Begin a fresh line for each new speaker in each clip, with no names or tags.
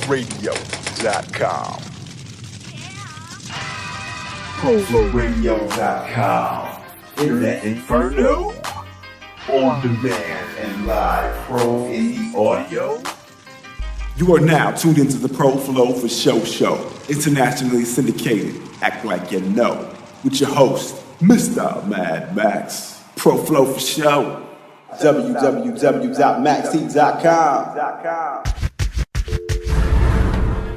ProFlowRadio.com.
ProFlowRadio.com. Internet Inferno. On demand and live pro indie audio.
You are now tuned into the Pro Flow for Show show, internationally syndicated, act like you know, with your host, Mr. Mad Max. Pro Flow for Show, www.maxheat.com.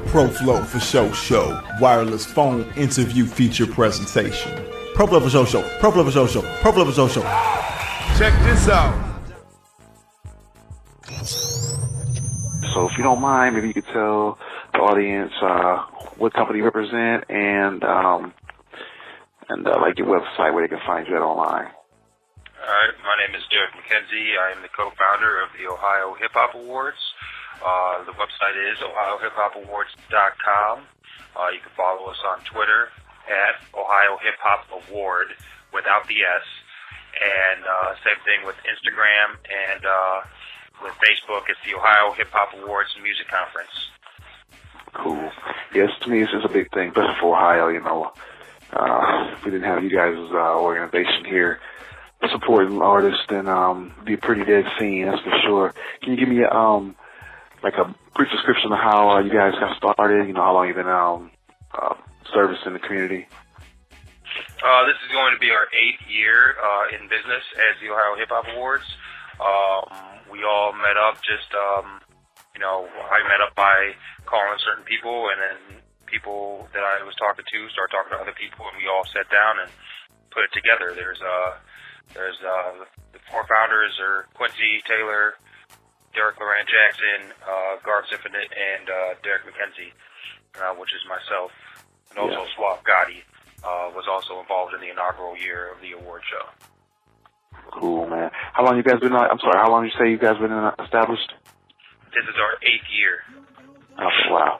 Pro Flow for Show, wireless phone interview feature presentation. Pro Flow for Show, Pro Flow for Show, Pro Flow for Show. Check this out.
So if you don't mind, maybe you could tell the audience what company you represent and like your website where they can find you at online.
All right, my name is Derek McKenzie. I am the co-founder of the Ohio Hip Hop Awards. The website is ohiohiphopawards.com. You can follow us on Twitter at Ohio Hip Hop Award without the S. And same thing with Instagram and with Facebook. It's the Ohio Hip Hop Awards and Music Conference.
Cool. Yes, to me, it's a big thing, especially for Ohio. You know, if we didn't have you guys' organization here supporting artists, then be a pretty dead scene, that's for sure. Can you give me like a brief description of how you guys got started? You know, how long you've been servicing the community?
This is going to be our 8th year in business as the Ohio Hip Hop Awards. We all met up I met up by calling certain people, and then people that I was talking to started talking to other people, and we all sat down and put it together. There's the 4 founders are Quincy Taylor, Derek Loran Jackson, Garb Infinite, and Derek McKenzie, which is myself, and also Swap Gotti was also involved in the inaugural year of the award show.
Cool, man. How long you guys been? I'm sorry. How long you say you guys been established?
This is our 8th year.
Oh, wow,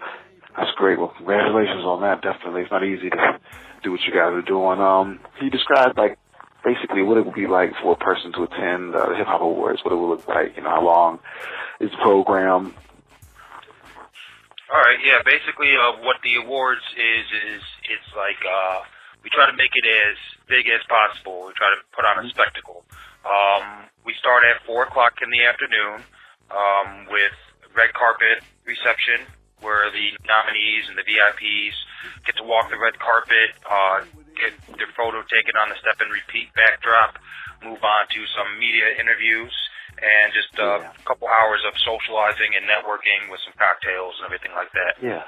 that's great. Well, congratulations on that. Definitely, it's not easy to do what you guys are doing. Can you describe like basically what it would be like for a person to attend the Hip Hop Awards? What it would look like? You know, how long is the program?
All right, yeah. Basically, what the awards is it's like we try to make it as big as possible. We try to put on a spectacle. We start at 4 o'clock in the afternoon with red carpet reception, where the nominees and the VIPs get to walk the red carpet, get their photo taken on the step and repeat backdrop, move on to some media interviews, and just a couple hours of socializing and networking with some cocktails and everything like that.
Yeah.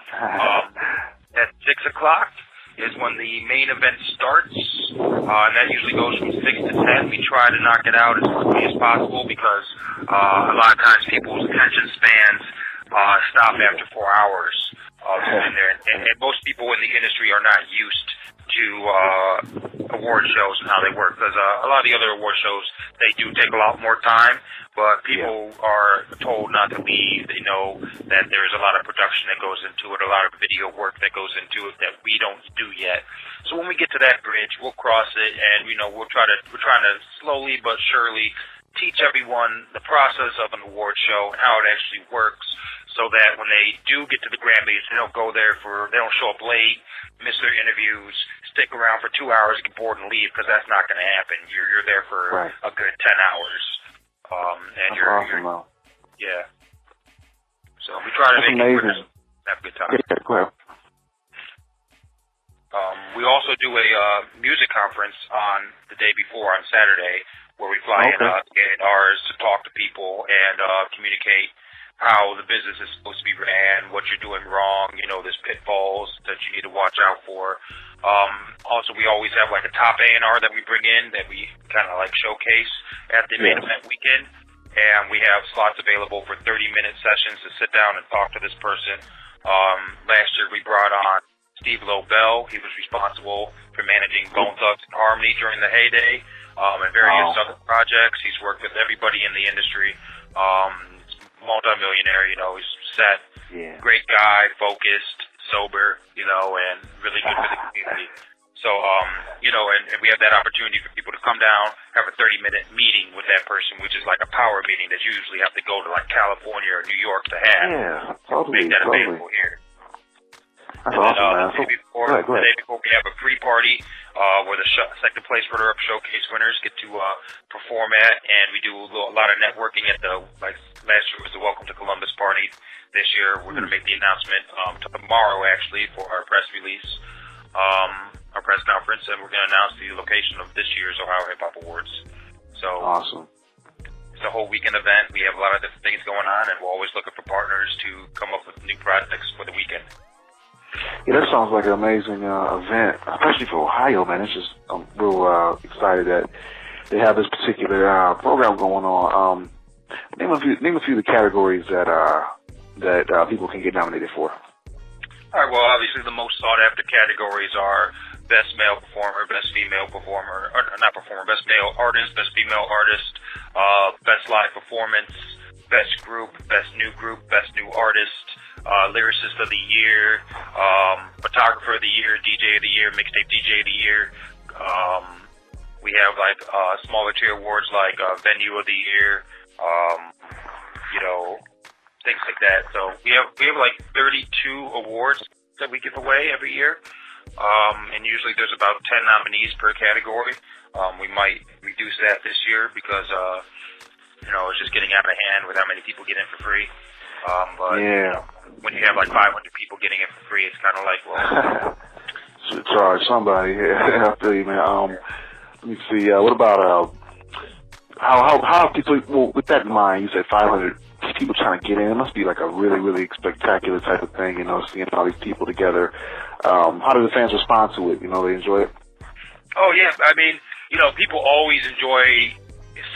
At 6 o'clock is when the main event starts, and that usually goes from 6 to 10. We try to knock it out as quickly as possible because a lot of times people's attention spans stop after 4 hours of sitting there. And most people in the industry are not used to award shows and how they work, because a lot of the other award shows, they do take a lot more time, but people are told not to leave. They know that there's a lot of production that goes into it, a lot of video work that goes into it that we don't do yet. So when we get to that bridge, we'll cross it, and we're trying to slowly but surely teach everyone the process of an award show and how it actually works, so that when they do get to the Grammys, they don't show up late, miss their interviews, stick around for 2 hours, get bored and leave, because that's not going to happen. You're there for a good 10 hours. And
that's awesome, though.
Yeah. So we try to make it have a good time.
Yeah, go ahead.
We also do a music conference on the day before, on Saturday, where we fly in ours to talk to people and communicate how the business is supposed to be ran, what you're doing wrong, there's pitfalls that you need to watch out for. Also, we always have like a top A&R that we bring in that we kind of like showcase at the main event weekend. And we have slots available for 30-minute sessions to sit down and talk to this person. Last year we brought on Steve Lobel. He was responsible for managing Bone Thugs and Harmony during the heyday and various other projects. He's worked with everybody in the industry. Multi-millionaire, he's set, great guy, focused, sober, and really good for the community. So, and we have that opportunity for people to come down, have a 30-minute meeting with that person, which is like a power meeting that you usually have to go to like California or New York to have.
Yeah, totally.
Make that available here.
That's awesome, man.
The day before, we have a free party where the second place runner-up showcase winners get to perform at, and we do a lot of networking at like last year was the Welcome to Columbus party. This year, we're going to make the announcement tomorrow, actually, for our press release, our press conference, and we're going to announce the location of this year's Ohio Hip Hop Awards. So
awesome.
It's a whole weekend event. We have a lot of different things going on, and we're always looking for partners to come up with new projects for the weekend.
Yeah, that sounds like an amazing event, especially for Ohio, man. It's just, I'm real excited that they have this particular program going on. Name a few of the categories that people can get nominated for.
All right, well, obviously the most sought-after categories are Best Male Performer, Best Female Performer, or not Performer, Best Male Artist, Best Female Artist, Best Live Performance, Best Group, Best New Group, Best New Artist, Lyricist of the Year, Photographer of the Year, DJ of the Year, Mixtape DJ of the Year. We have like smaller tier awards like Venue of the Year, things like that. So we have like 32 awards that we give away every year. And usually there's about 10 nominees per category. We might reduce that this year because, it's just getting out of hand with how many people get in for free. But when you have like 500 people getting in for free, it's kind of like, well,
should charge somebody. I feel you, man. Let me see. What about how people? Well, with that in mind, you said 500 people trying to get in. It must be like a really, really spectacular type of thing. Seeing all these people together. How do the fans respond to it? They enjoy it.
Oh yeah, I mean, people always enjoy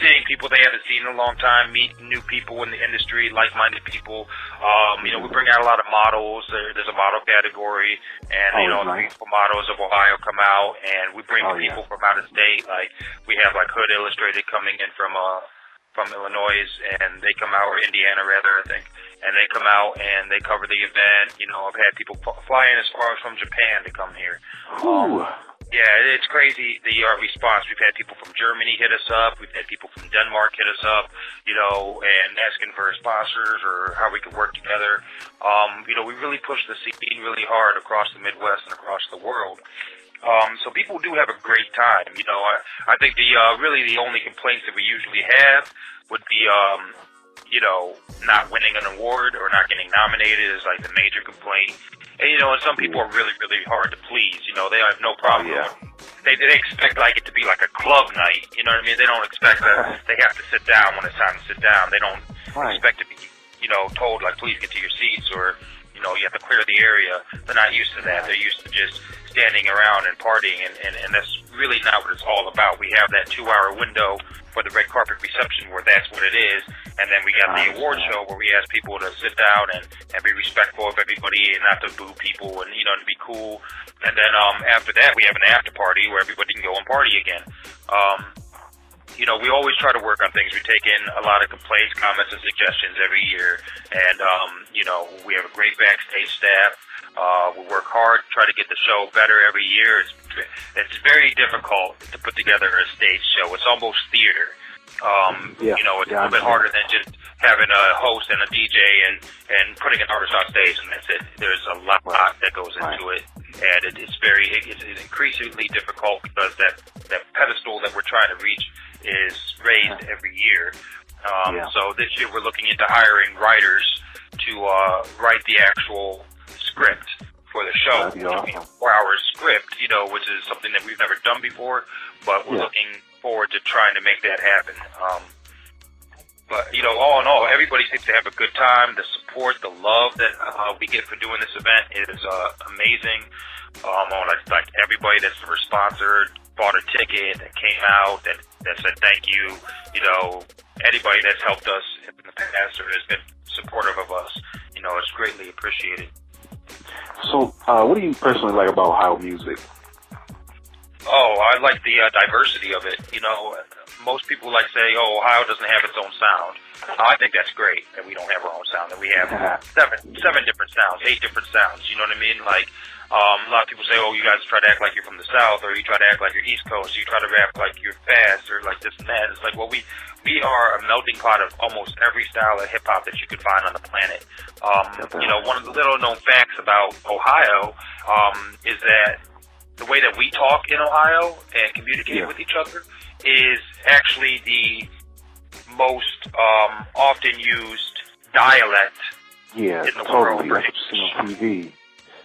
seeing people they haven't seen in a long time, meet new people in the industry, like-minded people. We bring out a lot of models. There's a model category, and the beautiful models of Ohio come out, and we bring people from out of state. Like we have like Hood Illustrated coming in from Illinois, and they come out, or Indiana rather, I think, and they come out and they cover the event. I've had people fly in as far as from Japan to come here. Yeah, it's crazy, the response. We've had people from Germany hit us up. We've had people from Denmark hit us up, and asking for sponsors or how we could work together. We really push the scene really hard across the Midwest and across the world. So people do have a great time. I think really the only complaints that we usually have would be, not winning an award or not getting nominated is like the major complaint. And, and some people are really, really hard to please. They have no problem. They expect like it to be like a club night. You know what I mean? They don't expect that they have to sit down when it's time to sit down. They don't expect to be, told like, please get to your seats, or, you have to clear the area. They're not used to that. They're used to just standing around and partying, and that's really not what it's all about. We have that 2-hour window for the red carpet reception where that's what it is, and then we got the award show where we ask people to sit down and be respectful of everybody and not to boo people and, to be cool. And then after that, we have an after party where everybody can go and party again. We always try to work on things. We take in a lot of complaints, comments, and suggestions every year, and, we have a great backstage staff. We work hard, try to get the show better every year. It's very difficult to put together a stage show. It's almost theater. It's a little bit harder than just having a host and a DJ and putting an artist on stage, and that's it. There's a lot that goes into it, and it's increasingly difficult because that pedestal that we're trying to reach is raised every year. So this year we're looking into hiring writers to write the actual script for the show. 4-hour script, which is something that we've never done before, but we're looking forward to trying to make that happen. But all in all, everybody seems to have a good time. The support, the love that we get for doing this event is amazing. Like everybody that's sponsored, bought a ticket, that came out, that said thank you. Anybody that's helped us in the past or has been supportive of us, it's greatly appreciated.
So, what do you personally like about Ohio music?
Oh, I like the diversity of it. most people like say, oh, Ohio doesn't have its own sound. I think that's great that we don't have our own sound, that we have seven different sounds, 8 different sounds. You know what I mean? Like, a lot of people say, oh, you guys try to act like you're from the South, or you try to act like you're East Coast, you try to act like you're fast, or like this and that. It's like, well, we are a melting pot of almost every style of hip-hop that you could find on the planet. You know, one of the little-known facts about Ohio is that the way that we talk in Ohio and communicate with each other is actually the most often used dialect in the world.
That's what you see on TV.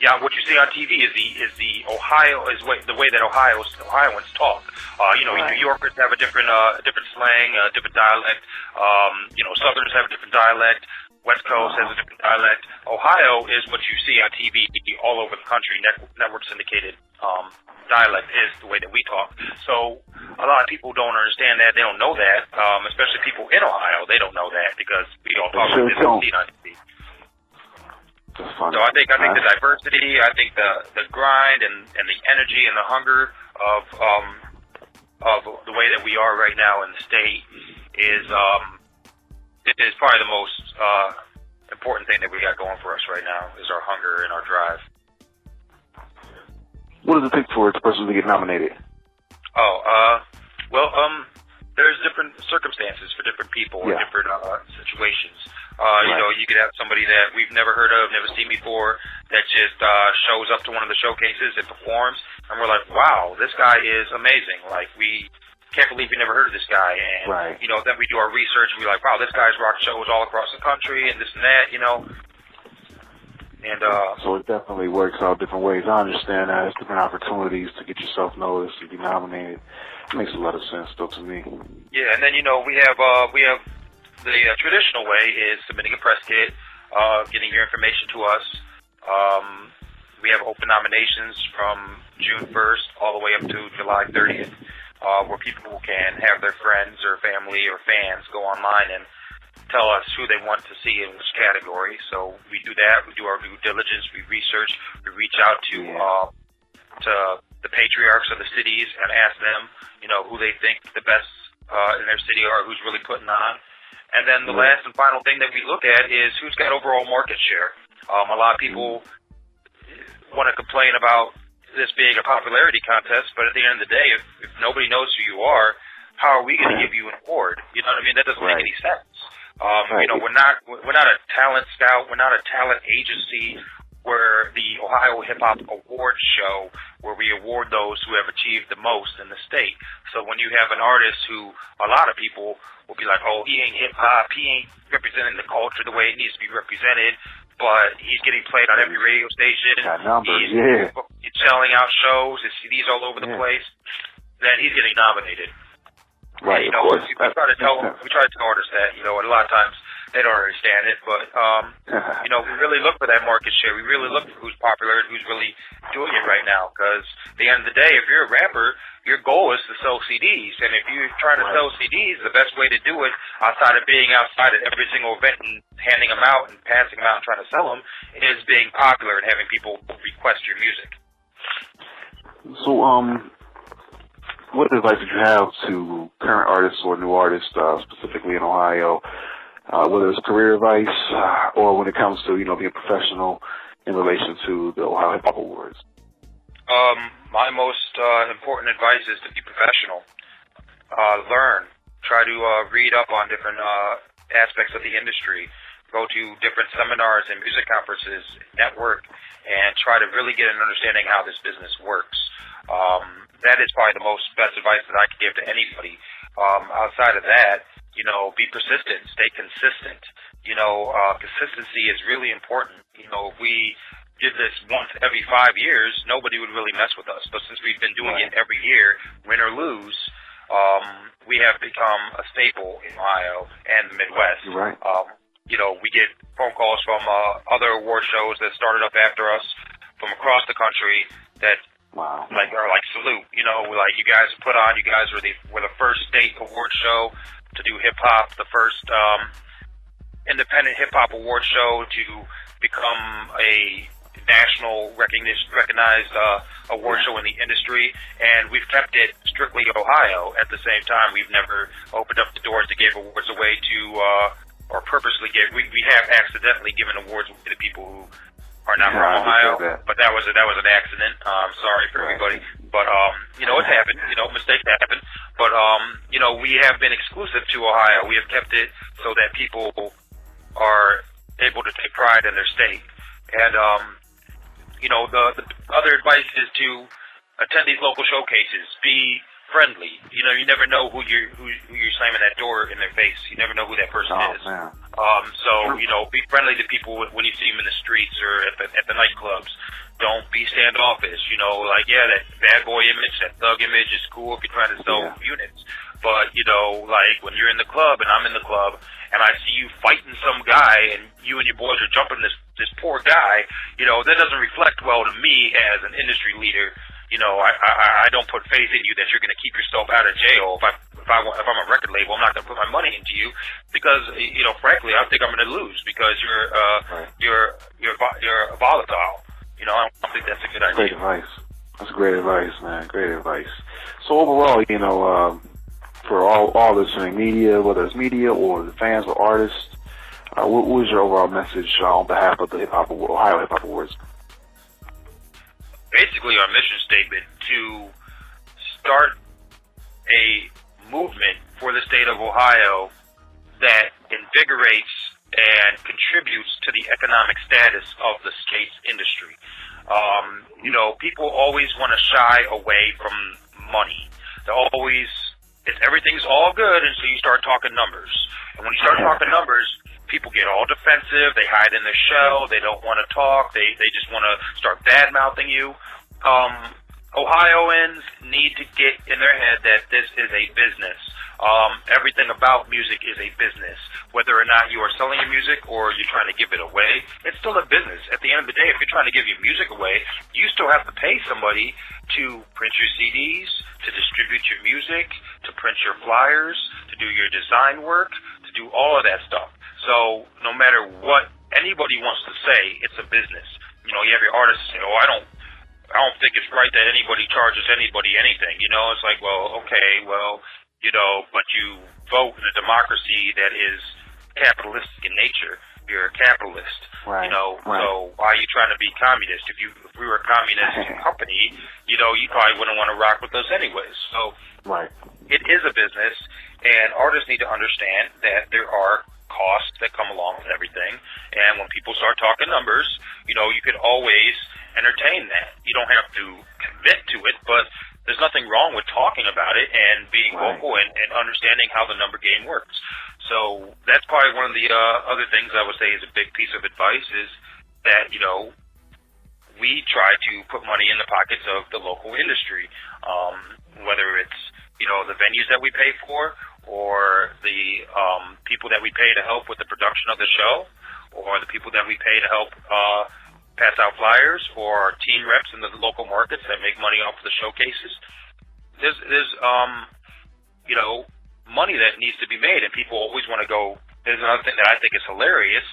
Yeah, what you see on TV is the way that Ohioans talk. You know, New Yorkers have a different slang, a different dialect. You know, Southerners have a different dialect. West Coast has a different dialect. Ohio is what you see on TV all over the country. Network syndicated dialect is the way that we talk. So a lot of people don't understand that. They don't know that, especially people in Ohio. They don't know that because we all talk like this and see it on TV. So I think the diversity, I think the grind and the energy and the hunger of the way that we are right now in the state is probably the most important thing that we got going for us right now is our hunger and our drive.
What does it take for a person to get nominated?
There's different circumstances for different people and different situations. You know, you could have somebody that we've never heard of, never seen before, that just shows up to one of the showcases and performs, and we're like, wow, this guy is amazing. Like, we can't believe we never heard of this guy. And, you know, then we do our research, and we're like, wow, this guy's rock shows all across the country and this and that, you know. And
so it definitely works out different ways. I understand that. It's different opportunities to get yourself noticed and be nominated. It makes a lot of sense, though, to me.
Yeah, and then, you know, we have the traditional way is submitting a press kit, getting your information to us. We have open nominations from June 1st all the way up to July 30th, where people can have their friends or family or fans go online and tell us who they want to see in which category. So we do that. We do our due diligence. We research. We reach out to the patriarchs of the cities and ask them, you know, who they think the best in their city are, who's really putting on. And then the last and final thing that we look at is who's got overall market share. A lot of people want to complain about this being a popularity contest, but at the end of the day, if nobody knows who you are, how are we going to give you an award? You know what I mean? That doesn't make any sense. You know, we're not a talent scout. We're not a talent agency. We're the Ohio Hip Hop Awards show, where we award those who have achieved the most in the state. So when you have an artist who a lot of people will be like, oh, he ain't hip hop, he ain't representing the culture the way it needs to be represented, but he's getting played on every radio station. He's selling out shows, his CDs all over the place. Then he's getting nominated.
Right,
you know, we try to tell artists that, you know, and a lot of times they don't understand it, but you know, we really look for that market share. We really look for who's popular and who's really doing it right now. Because at the end of the day, if you're a rapper, your goal is to sell CDs, and if you're trying to sell CDs, the best way to do it, outside of being outside at every single event and handing them out and passing them out and trying to sell them, is being popular and having people request your music.
So, what advice would you have to current artists or new artists, specifically in Ohio, whether it's career advice or when it comes to, you know, being professional in relation to the Ohio Hip Hop Awards?
My most important advice is to be professional. Learn. Try to read up on different aspects of the industry. Go to different seminars and music conferences, network, and try to really get an understanding how this business works. That is probably the best advice that I could give to anybody. Outside of that, you know, be persistent, stay consistent. You know, consistency is really important. You know, if we did this once every 5 years, nobody would really mess with us. But since we've been doing it every year, win or lose, we have become a staple in Ohio and the Midwest. You know, we get phone calls from other award shows that started up after us from across the country that are like salute. You know, like, you guys put on. You guys were the first state award show to do hip hop, the first independent hip hop award show to become a national recognized award show in the industry, and we've kept it strictly Ohio. At the same time, we've never opened up the doors to give awards away to, or purposely give. We have accidentally given awards away to people who are not from Ohio, but that was an accident. Sorry for everybody, but you know, it's happened. You know, mistakes happen. But you know, we have been exclusive to Ohio. We have kept it so that people are able to take pride in their state. And you know, the other advice is to attend these local showcases. Be friendly. You know, you never know who you're slamming that door in their face. You never know who that person is.
Man.
So, you know, be friendly to people when you see them in the streets or at the nightclubs. Don't be standoffish. You know, like, yeah, that bad boy image, that thug image is cool if you're trying to sell units. But, you know, like when you're in the club and I'm in the club and I see you fighting some guy and you and your boys are jumping this poor guy, you know, that doesn't reflect well to me as an industry leader. You know, I don't put faith in you that you're going to keep yourself out of jail. If I'm a record label, I'm not going to put my money into you because, you know, frankly, I think I'm going to lose because you're volatile. You know, I don't think that's a good idea.
Great advice. That's great advice, man. Great advice. So overall, you know, for all listening media, whether it's media or the fans or artists, what was your overall message on behalf of the Ohio Hip Hop Awards?
Basically, our mission statement to start a movement for the state of Ohio that invigorates and contributes to the economic status of the state's industry. You know, people always want to shy away from money. Everything's all good until you start talking numbers. And when you start talking numbers, people get all defensive. They hide in their shell. They don't want to talk. They just want to start bad-mouthing you. Ohioans need to get in their head that this is a business. Everything about music is a business. Whether or not you are selling your music or you're trying to give it away, it's still a business. At the end of the day, if you're trying to give your music away, you still have to pay somebody to print your CDs, to distribute your music, to print your flyers, to do your design work, to do all of that stuff. So no matter what anybody wants to say, it's a business. You know, you have your artists say, oh, I don't think it's right that anybody charges anybody anything. You know, it's like, well, okay, well, you know, but you vote in a democracy that is capitalistic in nature. You're a capitalist.
Right.
You know, so why are you trying to be communist? If we were a communist company, you know, you probably wouldn't want to rock with us anyways. So it is a business, and artists need to understand that there are costs that come along with everything. And when people start talking numbers, you know, you could always entertain that. You don't have to commit to it, but there's nothing wrong with talking about it and being vocal and understanding how the number game works. So that's probably one of the other things I would say is a big piece of advice is that, you know, we try to put money in the pockets of the local industry, whether it's, you know, the venues that we pay for or the people that we pay to help with the production of the show or the people that we pay to help pass out flyers or team reps in the local markets that make money off of the showcases. There's you know, money that needs to be made, and people always want to go. There's another thing that I think is hilarious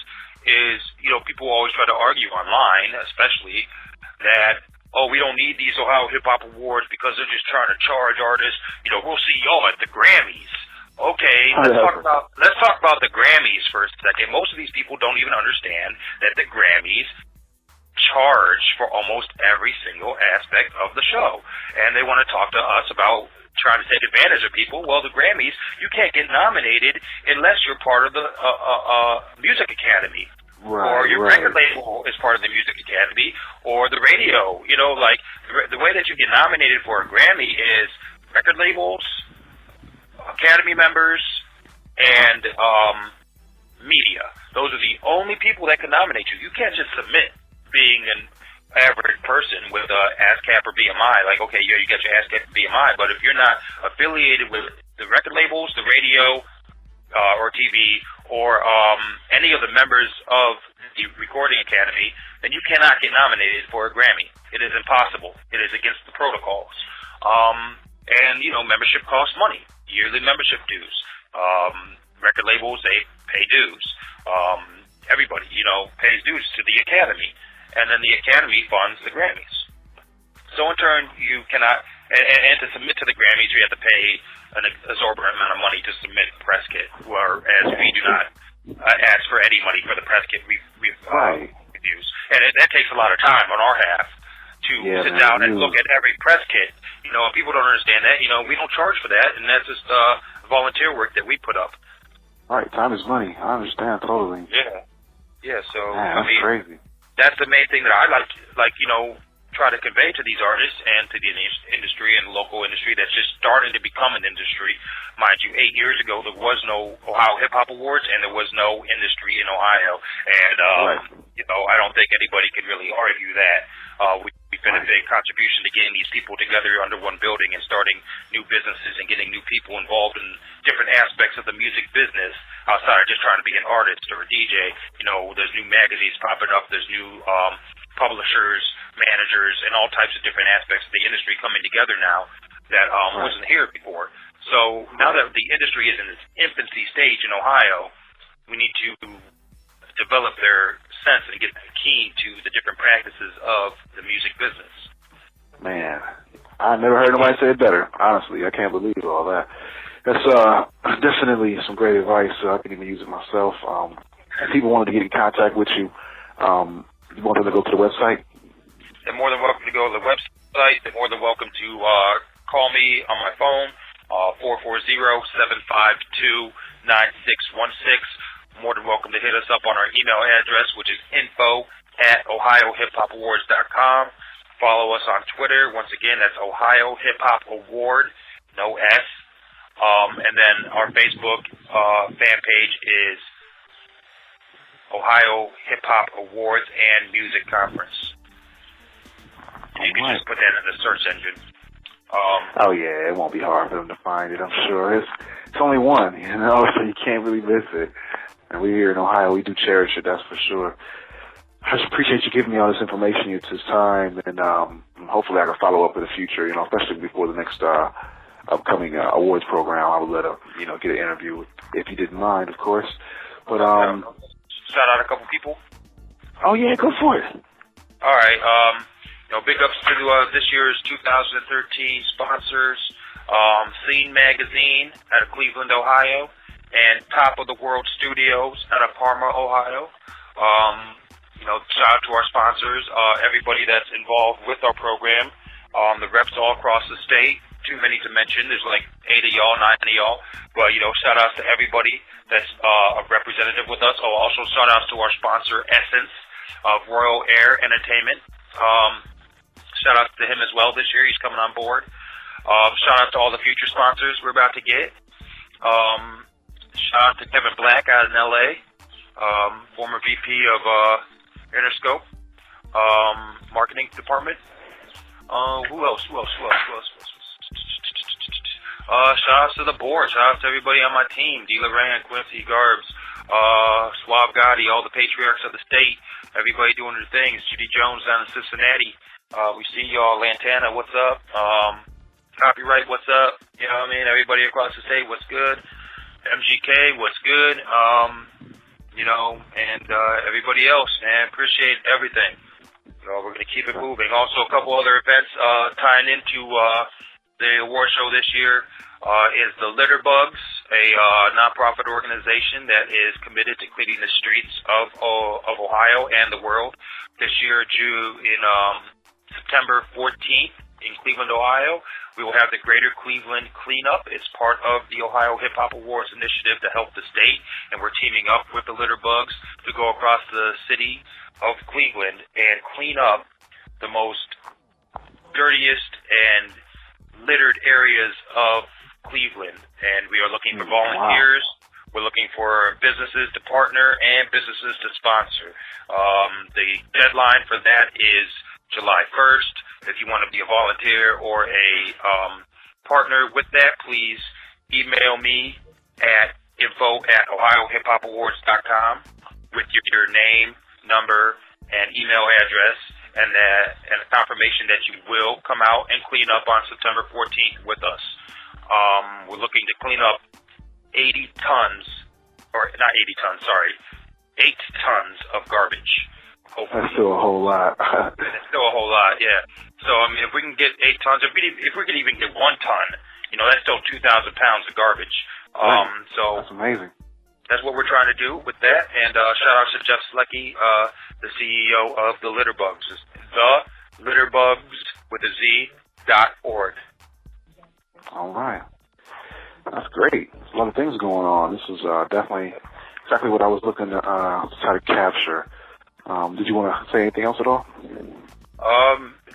is, you know, people always try to argue online, especially that, oh, we don't need these Ohio Hip Hop Awards because they're just trying to charge artists. You know, we'll see y'all at the Grammys. Okay, let's talk about the Grammys for a second. Most of these people don't even understand that the Grammys charge for almost every single aspect of the show, and they want to talk to us about trying to take advantage of people. Well, the Grammys, you can't get nominated unless you're part of the Music Academy. Or your record label is part of the Music Academy, or the radio. You know, like, the way that you get nominated for a Grammy is record labels, Academy members, and media. Those are the only people that can nominate you. You can't just submit being an average person with ASCAP or BMI. Like, okay, yeah, you got your ASCAP and BMI, but if you're not affiliated with the record labels, the radio, or TV, or any of the members of the Recording Academy, then you cannot get nominated for a Grammy. It is impossible. It is against the protocols. And, you know, membership costs money. Yearly membership dues. Record labels, they pay dues. Everybody, you know, pays dues to the Academy. And then the Academy funds the Grammys. So in turn, you cannot And to submit to the Grammys, you have to pay an exorbitant amount of money to submit a press kit, whereas we do not ask for any money for the press kit we've used. And that takes a lot of time on our half to sit down and look at every press kit. You know, and people don't understand that. You know, we don't charge for that, and that's just volunteer work that we put up.
Right, time is money. I understand totally.
Yeah. So
man, that's crazy.
That's the main thing that I like, you know, try to convey to these artists and to the industry and local industry that's just starting to become an industry. Mind you, 8 years ago there was no Ohio Hip Hop Awards and there was no industry in Ohio. And you know, I don't think anybody can really argue that. We've been a big contribution to getting these people together under one building and starting new businesses and getting new people involved in different aspects of the music business outside of just trying to be an artist or a DJ. You know, there's new magazines popping up, there's new publishers, managers, and all types of different aspects of the industry coming together now that wasn't here before. So now that the industry is in its infancy stage in Ohio, we need to develop their sense and get keen to the different practices of the music business.
Man, I never heard nobody say it better. Honestly, I can't believe all that. That's definitely some great advice. I can even use it myself. If people wanted to get in contact with you, you want them to go to the website?
They're more than welcome to go to the website. They're more than welcome to call me on my phone, 440-752-9616. More than welcome to hit us up on our email address, which is info@ohiohiphopaward.com. Follow us on Twitter. Once again, that's Ohio Hip Hop Award, no S. And then our Facebook fan page is Ohio Hip Hop Awards and Music Conference. You can just put that in the search engine.
Oh yeah, it won't be hard for them to find it, I'm sure. It's only one, you know, so you can't really miss it. And we here in Ohio, we do cherish it, that's for sure. I just appreciate you giving me all this information at this time, and hopefully I can follow up in the future, you know, especially before the next upcoming awards program. I would let her, you know, get an interview if you didn't mind, of course. But
shout out a couple people.
Oh yeah, go for it.
All right. You know, big ups to this year's 2013 sponsors, Scene Magazine out of Cleveland, Ohio, and Top of the World Studios out of Parma, Ohio. You know, shout out to our sponsors, everybody that's involved with our program, the reps all across the state. Too many to mention. There's like 8 of y'all, 9 of y'all. But, you know, shout outs to everybody that's a representative with us. Oh, also shout outs to our sponsor, Essence of Royal Air Entertainment. Shout outs to him as well this year. He's coming on board. Shout out to all the future sponsors we're about to get. Shout out to Kevin Black out in LA, former VP of Interscope marketing department. Who else? Shout out to the board. Shout out to everybody on my team. D. Loran, Quincy Garbs, Suave Gotti, all the patriarchs of the state. Everybody doing their things. Judy Jones down in Cincinnati. We see y'all. Lantana, what's up? Copyright, what's up? You know what I mean? Everybody across the state, what's good? MGK, what's good? You know, and everybody else, man. Appreciate everything. So we're going to keep it moving. Also, a couple other events tying into the award show this year is the Litter Bugs, a nonprofit organization that is committed to cleaning the streets of Ohio and the world. This year, due in September 14th in Cleveland, Ohio, we will have the Greater Cleveland Cleanup. It's part of the Ohio Hip Hop Awards initiative to help the state, and we're teaming up with the Litter Bugs to go across the city of Cleveland and clean up the most dirtiest and littered areas of Cleveland. And we are looking for volunteers. Wow. We're looking for businesses to partner and businesses to sponsor. The deadline for that is July 1st. If you want to be a volunteer or a partner with that, please email me at info@ohiohiphopawards.com with your name, number, and email address, and a confirmation that you will come out and clean up on September 14th with us. We're looking to clean up 8 tons of garbage. Hopefully.
That's still a whole lot.
It's still a whole lot, yeah. So, I mean, if we can get 8 tons, if we could even get 1 ton, that's still 2,000 pounds of garbage. So
that's amazing.
That's what we're trying to do with that. And shout out to Jeff Slecki, the CEO of the Litterbugs. The Litterbugs with a Z.org.
All right. That's great. There's a lot of things going on. This is definitely exactly what I was looking to try to capture. Did you want to say anything else at all?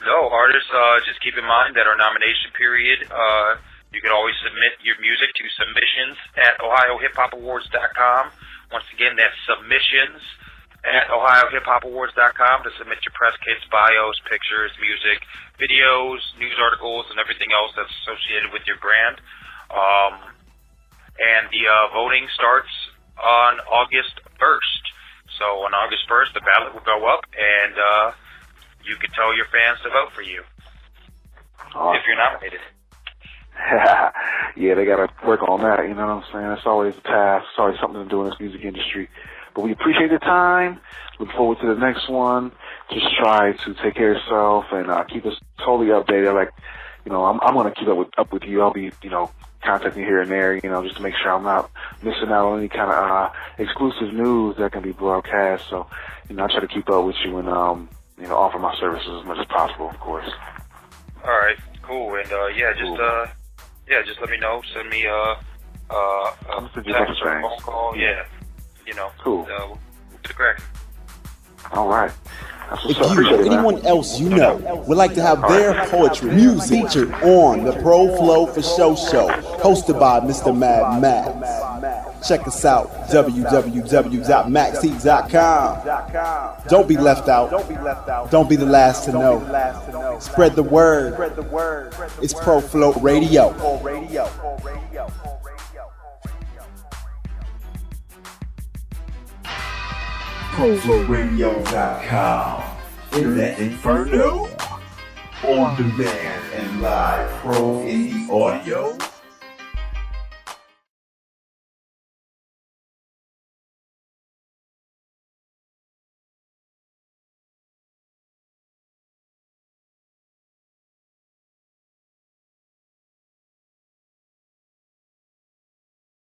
No, artists, just keep in mind that our nomination period, you can always submit your music to submissions at ohiohiphopawards.com. Once again, that's submissions at ohiohiphopawards.com to submit your press kits, bios, pictures, music, videos, news articles, and everything else that's associated with your brand. And the voting starts on August 1st. So on August 1st, the ballot will go up, and you can tell your fans to vote for you if you're nominated.
Yeah, they got to work on that, you know what I'm saying? It's always a task. It's always something to do in this music industry. But we appreciate the time. Look forward to the next one. Just try to take care of yourself and keep us totally updated. Like, I'm going to keep up with you. I'll be, contacting you here and there, just to make sure I'm not missing out on any kind of exclusive news that can be broadcast. So, I try to keep up with you and, offer my services as much as possible, of course.
All right, cool. And, just let me know. Send me a text or a phone call. Yeah.
Cool.
We'll get it cracking.
All right.
If you or anyone else you know would like to have their poetry music featured on the Pro Flow for Show show, hosted by Mr. Mad Max, check us out, www.maxheat.com. Don't be left out. Don't be the last to know. Spread the word. It's Pro Flow Radio.
ProFlowRadio.com. Internet Inferno. On demand and live pro indie audio.